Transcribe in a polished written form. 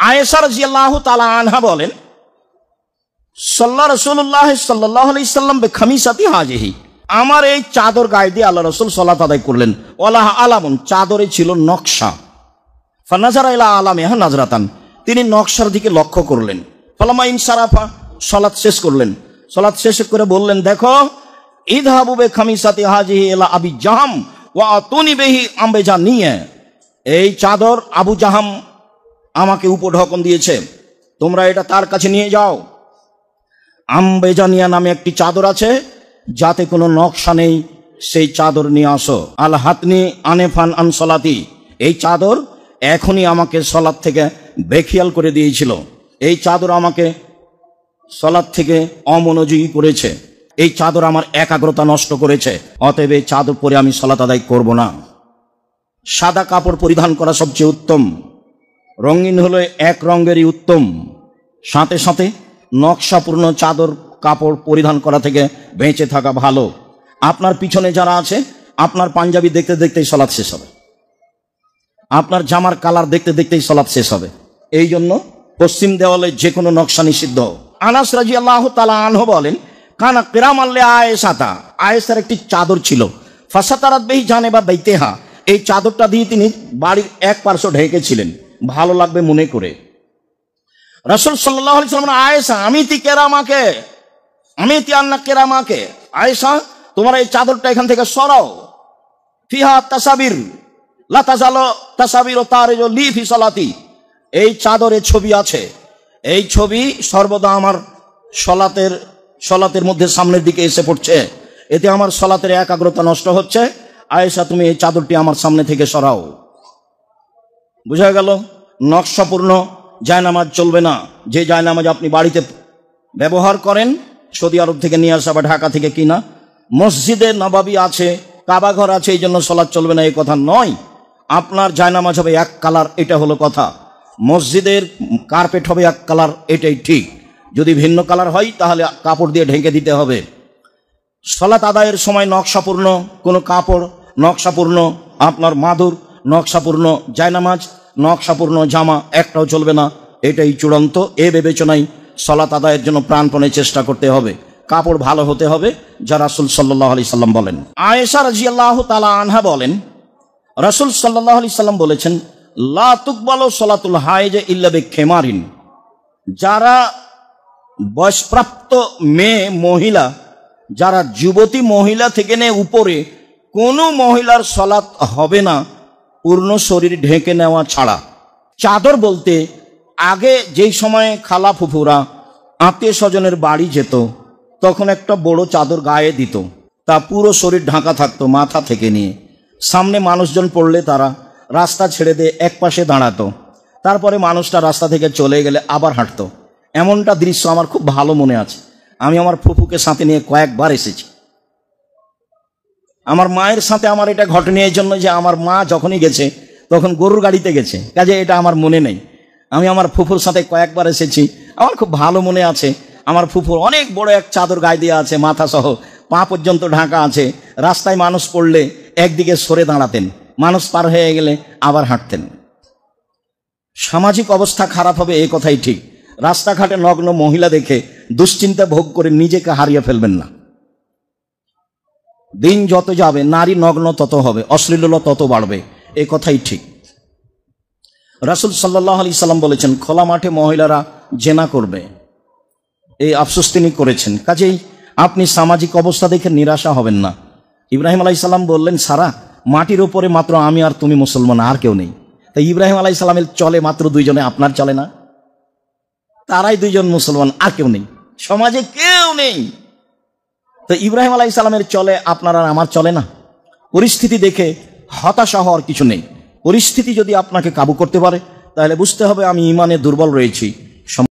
আয়েশা রাদিয়াল্লাহু তাআলা আনহা বলেন, সাল্লা রাসূলুল্লাহ সাল্লাল্লাহু আলাইহি সাল্লাম বিখামিসাতি হাজিহি, আমার এই চাদর গায়ে দিয়ে আল্লাহ রাসূল সালাত আদায় করলেন। ওয়ালাহ আলামুন, চাদরে ছিল নকশা। ফানাজারা ইলা আলামিহা নাজরাতান, তিনি নকশার দিকে লক্ষ্য করলেন। ফালামা ইনসারাফা, সালাত শেষ করলেন। সালাত শেষ করে বললেন, দেখো ইযহাবু বিখামিসাতি হাজিহি ইলা আবি জাহাম ওয়া আতুনি বিহি আমবেজানিয়া, এই চাদর আবু জাহাম আমাকে উপঢকন দিয়েছে, তোমরা এটা তার কাছে নিয়ে যাও। আমবেজানিয়া নামে একটি চাদর আছে যাতে কোনো নকশা নেই, সেই চাদর নিয়ে আসো। আল হাতনি আনেফান আন সলাতি, এই চাদর এখনই আমাকে সলাত থেকে বেখিয়াল করে দিয়েছিল, এই চাদর আমাকে সলাত থেকে অমনোযোগী করেছে, এই চাদর আমার একাগ্রতা নষ্ট করেছে, অতএব এই চাদর পরে আমি সলাত আদায় করব না। সাদা কাপড় পরিধান করা সবচেয়ে উত্তম, রঙিন হলে এক রঙেরই উত্তম, সাথে সাথে নকশাপূর্ণ চাদর কাপড় পরিধান করা থেকে বেঁচে থাকা ভালো। আপনার পিছনে যারা আছে, আপনার পাঞ্জাবি দেখতে দেখতেই সলাৎ শেষ হবে, আপনার জামার কালার দেখতে দেখতেই সলাৎ শেষ হবে। এই জন্য পশ্চিম দেওয়ালে যে কোনো নকশা নিষিদ্ধ। আনাস রাদিয়াল্লাহু তাআলা আনহু বলেন, কানা কিরামান লি আয়েশাতা, আয়েশার একটি চাদর ছিল। ফাসাতারাত বিহি জানেবা বাইতিহা, এই চাদরটা দিয়ে তিনি বাড়ির এক পার্শ্ব ঢেকেছিলেন ভালো লাগবে মনে করে। রাসূল সাল্লাল্লাহু আলাইহি ওয়াসাল্লাম, আয়েশা আমিতি কেরামাকে, আমিতি আন্না কেরামাকে, আয়েশা তোমার এই চাদরটা এখান থেকে সরাও। ফিহা তাসাবির লা তাজালু তাসাবিরু তারিজু লি ফি সালাতি, এই চাদরে ছবি আছে, এই ছবি সর্বদা আমার সলাতের মধ্যে সামনের দিকে এসে পড়ছে, এতে আমার সলাতের একাগ্রতা নষ্ট হচ্ছে। আয়েশা তুমি এই চাদরটি আমার সামনে থেকে সরাও। বুঝা গেল, নকশাপূর্ণ জায়নামাজ চলবে না। যে জায়নামাজ আপনি বাড়িতে ব্যবহার করেন, সৌদি আরব থেকে নিয়ে আসা বা ঢাকা থেকে কিনা, মসজিদে নবাবী আছে, কাবা ঘর আছে, এই জন্য সলাৎ চলবে না এই কথা নয়। আপনার জায়নামাজ হবে এক কালার, এটা হলো কথা। মসজিদের কার্পেট হবে এক কালার, এটাই ঠিক। যদি ভিন্ন কালার হয় তাহলে কাপড় দিয়ে ঢেকে দিতে হবে। সলাৎ আদায়ের সময় নকশাপূর্ণ কোনো কাপড়, নকশাপূর্ণ আপনার মাদুর, নকশাপূর্ণ জায়নামাজ, নকশাপূর্ণ জামা একটাও চলবে না, এটাই চূড়ান্ত। এ বিবেচনায় সলাৎ আদায়ের জন্য প্রাণপণে চেষ্টা করতে হবে। কাপড় ভালো হতে হবে, যা রাসূল সাল্লাল্লাহু আলাইহি সাল্লাম বলেন। আয়েশা রাদিয়াল্লাহু তাআলা আনহা বলেন, রাসূল সাল্লাল্লাহু আলাইহি সাল্লাম বলেছেন, লা তুকবালু সালাতুল হায়েজ ইল্লা বিখিমারিন, যারা বয়সপ্রাপ্ত মেয়ে মহিলা, যারা যুবতী মহিলা থেকে নিয়ে উপরে কোনো মহিলার সলাৎ হবে না পূর্ণ শরীর ঢেকে নেওয়া ছাড়া। চাদর বলতে আগে যেই সময় খালা ফুফুরা আত্মীয় স্বজনের বাড়ি যেত, তখন একটা বড় চাদর গায়ে দিত, তা পুরো শরীর ঢাকা থাকতো মাথা থেকে নিয়ে। সামনে মানুষজন পড়লে তারা রাস্তা ছেড়ে দিয়ে এক পাশে দাঁড়াতো, তারপরে মানুষটা রাস্তা থেকে চলে গেলে আবার হাঁটতো। এমনটা দৃশ্য আমার খুব ভালো মনে আছে। আমি আমার ফুফুকে সাথে নিয়ে কয়েকবার এসেছি। আমার মায়ের সাথে আমার এটা ঘটেনি এই জন্য যে আমার মা যখনই গেছে তখন গরুর গাড়িতে গেছে, কাজে এটা আমার মনে নেই। আমি আমার ফুফুর সাথে কয়েকবার এসেছি, আমার খুব ভালো মনে আছে। আমার ফুফুর অনেক বড় এক চাদর গায়ে দিয়ে আছে, মাথা সহ পা পর্যন্ত ঢাকা আছে। রাস্তায় মানুষ পড়লে একদিকে সরে দাঁড়াতেন, মানুষ পার হয়ে গেলে আবার হাঁটতেন। সামাজিক অবস্থা খারাপ হবে এই কথাই ঠিক। রাস্তাঘাটে নগ্ন মহিলা দেখে দুশ্চিন্তা ভোগ করে নিজেকে হারিয়ে ফেলবেন না। দিন যত যাবে নারী নগ্ন তত হবে, অশ্লীলতা তত বাড়বে, এই কথাই ঠিক। রাসূল সাল্লাল্লাহু আলাইহি সাল্লাম বলেছেন, খোলা মাঠে মহিলারা জেনা করবে, এই আফসোস তিনি করেছেন। কাজেই আপনি সামাজিক অবস্থা দেখে নিরাশা হবেন না। ইব্রাহিম আলাইহিস সালাম বললেন, সারা মাটির উপরে মাত্র আমি আর তুমি মুসলমান, আর কেউ নেই। তাই ইব্রাহিম আলাইহিস সালামের চলে মাত্র দুইজনে, আপনার চলে না? তারাই দুইজন মুসলমান, আর কেউ নেই, সমাজে কেউ নেই। তো ইব্রাহিম আলাইহিস সালামের চলে, আপনার আর আমার চলে না। পরিস্থিতি দেখে হতাশা হওয়ার কিছু নেই। পরিস্থিতি যদি আপনাকে কাবু করতে পারে তাহলে বুঝতে হবে আমি ঈমানে দুর্বল রয়েছি।